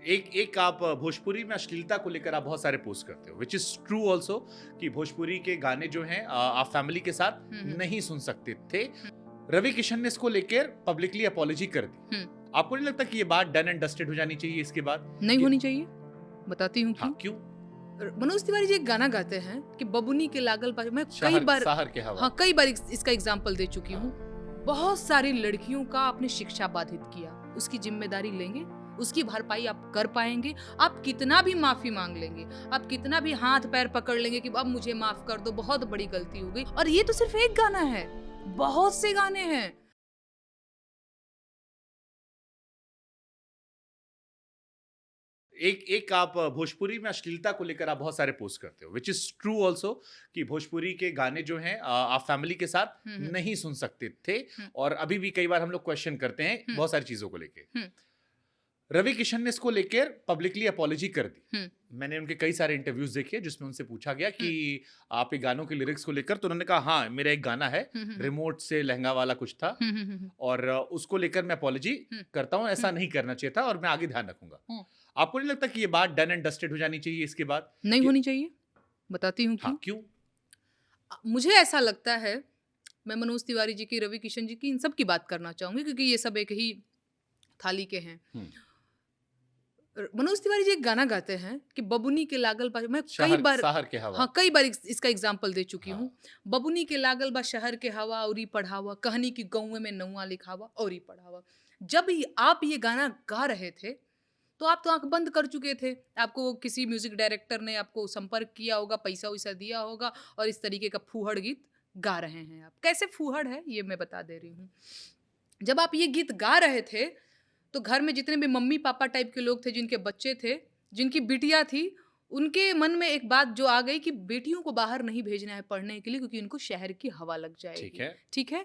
एक एक आप भोजपुरी में अश्लीलता को लेकर आप बहुत सारे पोस्ट करते हो विच इज ट्रू ऑल्सो कि भोजपुरी के गाने जो हैं आप फैमिली के साथ नहीं सुन सकते थे। रवि किशन ने इसको लेकर पब्लिकली अपॉलॉजी कर दी। आपको नहीं लगता कि ये बात डन एंड डस्टेड हो जानी चाहिए इसके बाद? नहीं होनी चाहिए। बताती हूँ हाँ, क्यों। क्यों? मनोज तिवारी जी एक गाना गाते हैं कि बबुनी के लागल बाज। मैं कई शहर बार शहर के हवा। हाँ कई बार इसका एग्जाम्पल दे चुकी हूँ। बहुत सारी लड़कियों का आपने शिक्षा बाधित किया, उसकी जिम्मेदारी लेंगे, उसकी भरपाई आप कर पाएंगे। आप कितना भी माफी मांग लेंगे, आप कितना भी हाथ पैर पकड़ लेंगे कि अब मुझे माफ कर दो, बहुत बड़ी गलती हो गई। और ये तो सिर्फ एक गाना है, बहुत से गाने हैं। एक एक आप भोजपुरी में अश्लीलता को लेकर आप बहुत सारे पोस्ट करते हो विच इज ट्रू ऑल्सो कि भोजपुरी के गाने जो हैं आप फैमिली के साथ नहीं सुन सकते थे। और अभी भी कई बार हम लोग क्वेश्चन करते हैं बहुत सारी चीजों को लेकर। रवि किशन ने इसको लेकर पब्लिकली अपॉलॉजी कर दी। मैंने उनके कई सारे इंटरव्यूज देखे जिसमें उनसे पूछा गया कि आप ये गानों के लिरिक्स को लेकर, तो उन्होंने कहा हाँ मेरा एक गाना है रिमोट से लहंगा वाला कुछ था और उसको लेकर मैं अपॉलॉजी करता हूँ, ऐसा नहीं करना चाहिए था और मैं आगे ध्यान रखूंगा। आपको नहीं लगता कि ये बात डन एंड डस्टेड हो जानी चाहिए इसके बाद? नहीं होनी चाहिए। बताती हूँ हाँ, क्यों। क्यों? मुझे ऐसा लगता है, मैं मनोज तिवारी जी की, रवि किशन जी की, इन सब की बात करना चाहूंगी क्योंकि ये सब एक ही थाली के हैं। मनोज तिवारी जी एक गाना गाते हैं कि बबुनी के लागल बा। मैं कई बार शहर के हवा। हाँ कई बार इसका एग्जाम्पल दे चुकी हाँ। हूँ। बबुनी के लागल बा शहर के हवा औरी पढ़ावा, कहनी की गौवे में नौवा लिखावा औरी पढ़ावा। जब आप ये गाना गा रहे थे तो आप तो आंख बंद कर चुके थे। आपको किसी म्यूजिक डायरेक्टर ने आपको संपर्क किया होगा, पैसा वैसा दिया होगा और इस तरीके का फूहड़ गीत गा रहे हैं आप। कैसे फूहड़ है ये मैं बता दे रही हूँ। जब आप ये गीत गा रहे थे तो घर में जितने भी मम्मी पापा टाइप के लोग थे, जिनके बच्चे थे, जिनकी बिटिया थी, उनके मन में एक बात जो आ गई कि बेटियों को बाहर नहीं भेजना है पढ़ने के लिए क्योंकि उनको शहर की हवा लग जाएगी। ठीक है।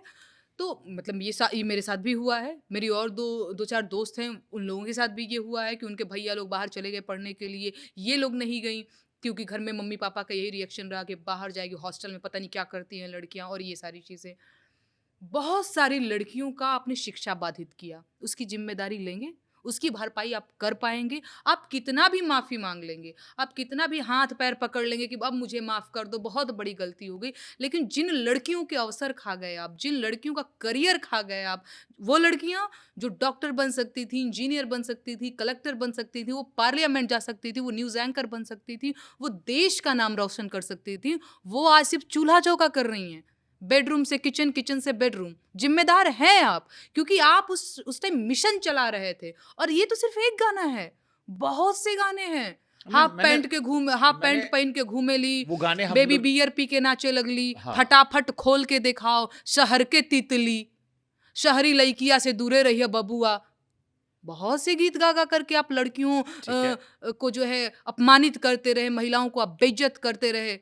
तो मतलब ये मेरे साथ भी हुआ है। मेरी और दो चार दोस्त हैं, उन लोगों के साथ भी ये हुआ है कि उनके भैया लोग बाहर चले गए पढ़ने के लिए, ये लोग नहीं गई क्योंकि घर में मम्मी पापा का यही रिएक्शन रहा कि बाहर जाएगी हॉस्टल में, पता नहीं क्या करती हैं लड़कियां और ये सारी चीज़ें। बहुत सारी लड़कियों का आपने शिक्षा बाधित किया, उसकी जिम्मेदारी लेंगे, उसकी भरपाई आप कर पाएंगे। आप कितना भी माफी मांग लेंगे, आप कितना भी हाथ पैर पकड़ लेंगे कि अब मुझे माफ कर दो, बहुत बड़ी गलती हो गई। लेकिन जिन लड़कियों के अवसर खा गए आप, जिन लड़कियों का करियर खा गए आप, वो लड़कियां जो डॉक्टर बन सकती थी, इंजीनियर बन सकती थी, कलेक्टर बन सकती थी, वो पार्लियामेंट जा सकती थी, वो न्यूज एंकर बन सकती थी, वो देश का नाम रोशन कर सकती थी, वो आज सिर्फ चूल्हा चौका कर रही हैं। बेडरूम से किचन, किचन से बेडरूम। जिम्मेदार हैं आप क्योंकि आप उस टाइम मिशन चला रहे थे। और ये तो सिर्फ एक गाना है, बहुत से गाने हैं। हाफ पैंट पहन के घूमे ली, वो गाने बेबी बियर पी के नाचे लगली, हाँ। फटाफट खोल के दिखाओ शहर के तितली, शहरी लड़किया से दूरे रहिए बबुआ। बहुत से गीत गा गा करके आप लड़कियों को जो है अपमानित करते रहे, महिलाओं को आप बेइज्जत करते रहे।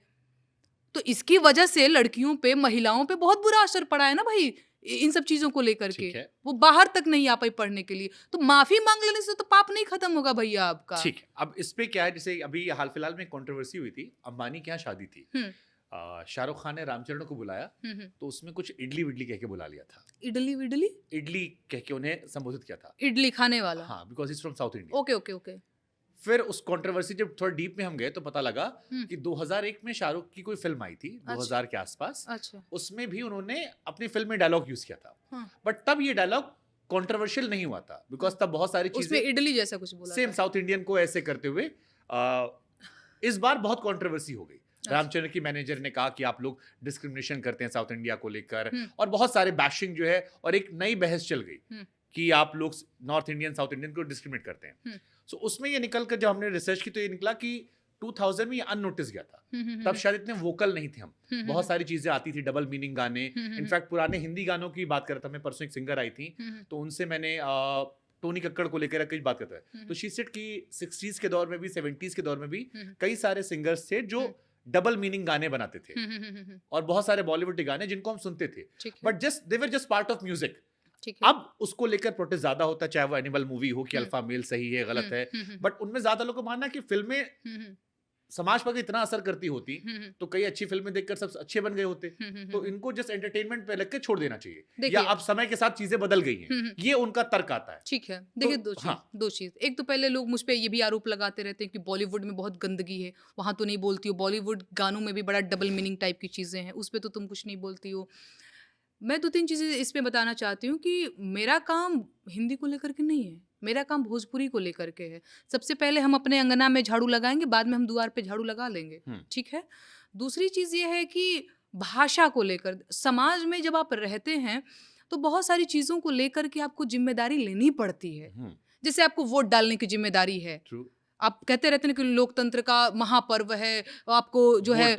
तो इसकी वजह से लड़कियों पे, महिलाओं पे बहुत बुरा असर पड़ा है ना भाई, इन सब चीजों को लेकर के। वो बाहर तक नहीं आ पाई पढ़ने के लिए। तो माफी मांग लेने से तो पाप नहीं खत्म होगा भैया आपका। ठीक है। अब इस पे क्या है, जैसे अभी हाल फिलहाल में कंट्रोवर्सी हुई थी, अंबानी के यहाँ शादी थी, शाहरुख खान ने रामचरण को बुलाया तो उसमें कुछ इडली विडली कह के बुला लिया था। इडली विडली, इडली कह के उन्हें संबोधित किया था, इडली खाने वाला। हाँ, because is from south India. Okay okay okay. फिर उस कंट्रोवर्सी जब थोड़ा डीप में हम गए तो पता लगा कि 2001 में शाहरुख की कोई फिल्म आई थी, 2000 के आसपास। अच्छा। उसमें भी उन्होंने अपनी फिल्म में डायलॉग यूज किया था, बट तब ये डायलॉग कंट्रोवर्शियल नहीं हुआ था बिकॉज तब बहुत सारी चीजें इडली जैसा कुछ बोला, सेम साउथ इंडियन को ऐसे करते हुए। इस बार बहुत कंट्रोवर्सी हो गई। रामचरण की मैनेजर ने कहा कि आप लोग डिस्क्रिमिनेशन करते हैं साउथ इंडिया को लेकर, और बहुत सारे बैशिंग जो है, और एक नई बहस चल गई कि आप लोग नॉर्थ इंडियन साउथ इंडियन को डिस्क्रिमिनेट करते हैं। सो उसमें ये निकल कर जब हमने रिसर्च की तो ये निकला कि 2000 में ये अननोटिस गया था। तब शायद इतने वोकल नहीं थे हम, बहुत सारी चीजें आती थी, डबल मीनिंग गाने। इनफैक्ट पुराने हिंदी गानों की बात कर रहा था मैं, परसों एक सिंगर आई थी तो उनसे मैंने टोनी कक्कड़ को लेकर कई बात करता है तो शी सेड कि 60s के दौर में भी, 70s के दौर में भी कई सारे सिंगर्स थे जो डबल मीनिंग गाने बनाते थे, और बहुत सारे बॉलीवुड के गाने जिनको हम सुनते थे, but they were just part of music. अब उसको लेकर प्रोटेस्ट ज्यादा होता है, चाहे वो एनिमल मूवी हो कि अल्फा मेल सही है गलत है, बट उनमें ज्यादा लोगों को मानना कि फिल्में समाज पर इतना असर करती होती तो कई अच्छी फिल्में देखकर सब अच्छे बन गए होते। तो हम्म। इनको जस्ट एंटरटेनमेंट पे लग के छोड़ देना चाहिए, देखिए या अब समय के साथ चीजें बदल गई हैं, ये उनका तर्क आता है। ठीक है, देखिए तो हाँ, दो चीज। एक तो पहले लोग मुझ पे ये भी आरोप लगाते रहते हैं कि बॉलीवुड में बहुत गंदगी है, वहां तो नहीं बोलती हो। बॉलीवुड गानों में भी बड़ा डबल मीनिंग टाइप की चीजें हैं, उस पे तो तुम कुछ नहीं बोलती हो। मैं 2-3 चीजें इसमें बताना चाहती हूँ कि मेरा काम हिंदी को लेकर के नहीं है, मेरा काम भोजपुरी को लेकर के है। सबसे पहले हम अपने अंगना में झाड़ू लगाएंगे, बाद में हम द्वार पे झाड़ू लगा लेंगे, ठीक है। दूसरी चीज ये है कि भाषा को लेकर समाज में जब आप रहते हैं तो बहुत सारी चीजों को लेकर के आपको जिम्मेदारी लेनी पड़ती है। जैसे आपको वोट डालने की जिम्मेदारी है। आप कहते रहते हैं कि लोकतंत्र का महापर्व है, आपको जो है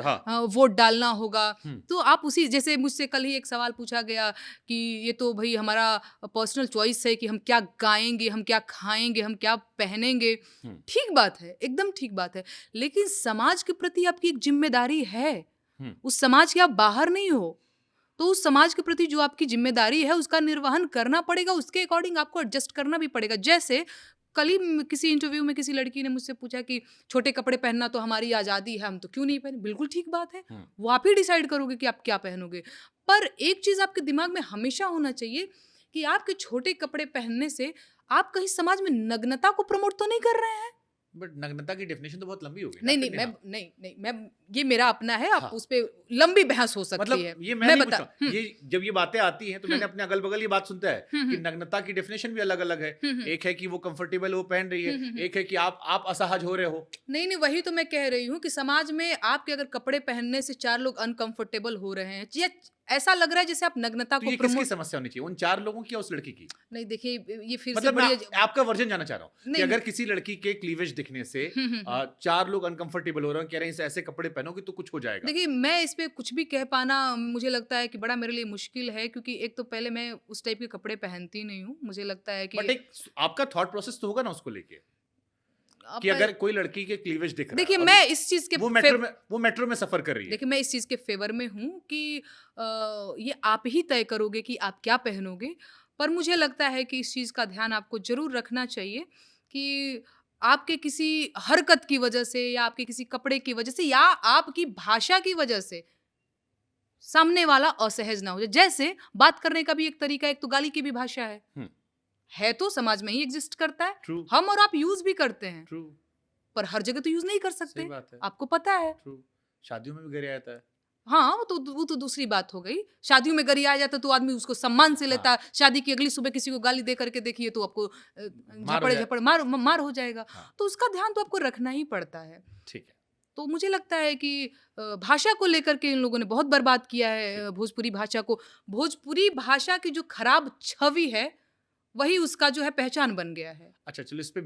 वोट डालना होगा। तो आप उसी, जैसे मुझसे कल ही एक सवाल पूछा गया कि ये तो भाई हमारा पर्सनल चॉइस है कि हम क्या गाएंगे, हम क्या खाएंगे, हम क्या पहनेंगे। ठीक बात है, एकदम ठीक बात है, लेकिन समाज के प्रति आपकी एक जिम्मेदारी है। उस समाज के आप बाहर नहीं हो, तो उस समाज के प्रति जो आपकी जिम्मेदारी है उसका निर्वहन करना पड़ेगा, उसके अकॉर्डिंग आपको एडजस्ट करना भी पड़ेगा। जैसे कल ही किसी इंटरव्यू में किसी लड़की ने मुझसे पूछा कि छोटे कपड़े पहनना तो हमारी आज़ादी है, हम तो क्यों नहीं पहने। बिल्कुल ठीक बात है, वो आप ही डिसाइड करोगे कि आप क्या पहनोगे। पर एक चीज़ आपके दिमाग में हमेशा होना चाहिए कि आपके छोटे कपड़े पहनने से आप कहीं समाज में नग्नता को प्रमोट तो नहीं कर रहे हैं। बट नग्नता की डेफिनेशन तो बहुत लंबी हो गई। नहीं, ये मेरा अपना है, आप उस पे लंबी बहस हो सकती मतलब है। ये मैं बता, ये जब ये बातें आती हैं तो मैंने अपने अगल बगल ये बात सुनता है कि नग्नता की डेफिनेशन भी अलग अलग है। एक है कि वो कंफर्टेबल वो पहन रही है, एक है कि आप असहज हो रहे हो। नहीं, वही तो मैं कह रही हूँ कि समाज में आपके अगर कपड़े पहनने से 4 लोग अनकंफर्टेबल हो रहे हैं या ऐसा लग रहा है जैसे आप नग्नता को किसकी समस्या होनी चाहिए, उन 4 लोगों की या उस लड़की की? नहीं, देखिए ये फिर मतलब से मैं आपका वर्जन जानना चाह रहा हूँ कि अगर किसी लड़की के क्लीवेज दिखने से 4 लोग अनकंफर्टेबल हो रहे हैं, कह रहे हैं ऐसे कपड़े पहनोगे तो कुछ हो जाएगा। देखिए मैं इस पे कुछ भी कह पाना मुझे लगता है कि बड़ा मेरे लिए मुश्किल है, क्योंकि एक तो पहले मैं उस टाइप के कपड़े पहनती नहीं हूँ। मुझे लगता है कि बट एक आपका थॉट प्रोसेस तो होगा ना उसको लेके कि अगर कोई लड़की के क्लीवेज दिख रहा है। देखिए मैं इस चीज के वो मेट्रो में सफर कर रही है। देखिए मैं इस चीज के फेवर में हूँ कि ये आप ही तय करोगे कि आप क्या पहनोगे। पर मुझे लगता है कि इस चीज का ध्यान आपको जरूर रखना चाहिए कि आपके किसी हरकत की वजह से या आपके किसी कपड़े की वजह से या आपकी भाषा की वजह से सामने वाला असहज ना हो जाए। जैसे बात करने का भी एक तरीका, एक तो गाली की भी भाषा है तो समाज में ही एग्जिस्ट करता है। True. हम और आप यूज भी करते हैं। True. पर हर जगह तो यूज नहीं कर सकते, आपको पता है। शादियों में भी गरिया जाता है। हाँ, वो तो दूसरी बात हो गई। शादियों में गरिया जाता तो आदमी उसको सम्मान से लेता। शादी की अगली सुबह किसी को गाली दे करके देखिए तो आपको झपड़ मार हो जाएगा। तो उसका ध्यान तो आपको रखना ही पड़ता है। ठीक है। तो मुझे लगता है कि भाषा को लेकर के इन लोगों ने बहुत बर्बाद किया है भोजपुरी भाषा को। भोजपुरी भाषा की जो खराब छवि है वही उसका जो है पहचान बन गया है। अच्छा, चलो इस पे